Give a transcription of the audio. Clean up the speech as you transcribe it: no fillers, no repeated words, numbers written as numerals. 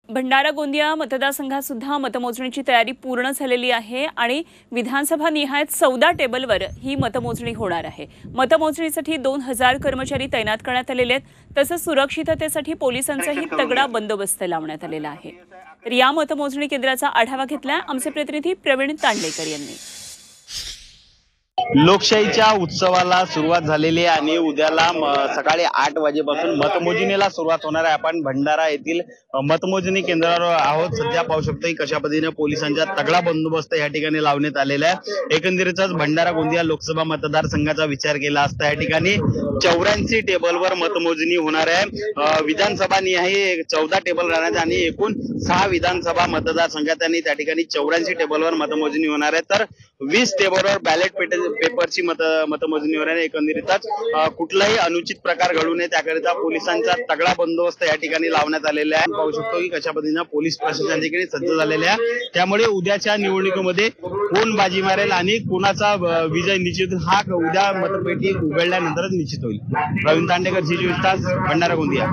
भंडारा गोंदिया मतदारसंघात सुद्धा मतमोजणीची तयारी पूर्ण झालेली आहे आणि विधानसभा निहाय 14 टेबलवर ही मतमोजणी होणार आहे। मतमोजणीसाठी 2000 कर्मचारी तैनात करण्यात आलेले आहेत। तसंच सुरक्षिततेसाठी पोलिसांचाही तगडा बंदोबस्त लावण्यात आलेला आहे। तर या मतमोजणी केंद्राचा आढावा घेतला आमचे प्रतिनिधी प्रवीण तांडेकर यांनी। लोकशाहीच्या उत्सवाला सुरुवात झालेली आहे आणि उद्याला सकाळी 8 वाजेपासून मतमोजणीला सुरुवात होणार आहे। आपण भंडारा येथील मतमोजणी केंद्रावर आहोत। सध्या पाहू शकतो की कशा पद्धतीने पोलिसांचा तगडा बंदोबस्त या ठिकाणी लावण्यात आलेला आहे। एकंदरीतच भंडारा गोंदिया लोकसभा मतदारसंघाचा विचार केला असता या ठिकाणी 84 टेबलवर मतमोजणी होणार आहे। विधानसभा निहाय 14 टेबल राहणार आणि एकूण 6 विधानसभा मतदारसंघात आणि त्या ठिकाणी 84 टेबलवर मतमोजणी होणार आहे। तर 20 टेबलवर बॅलेट पेपरची मतमोजणी होणार आहे। एकंदरीतच कुठलाही अनुचित प्रकार घडू नये त्याकरिता पोलिसांचा तगडा बंदोबस्त या ठिकाणी लावण्यात आलेला आहे। पाहू शकतो की कशा पद्धतीने पोलीस प्रशासन ठिकाणी सज्ज झालेले आहे। त्यामुळे उद्याच्या निवडणुकीमध्ये कोण बाजी मारेल आणि कोणाचा विजय निश्चित हा उद्या मतपेटी उघडल्यानंतरच निश्चित होईल। प्रवीण तांडेकर, जी 24 तास, भंडारा गोंदिया।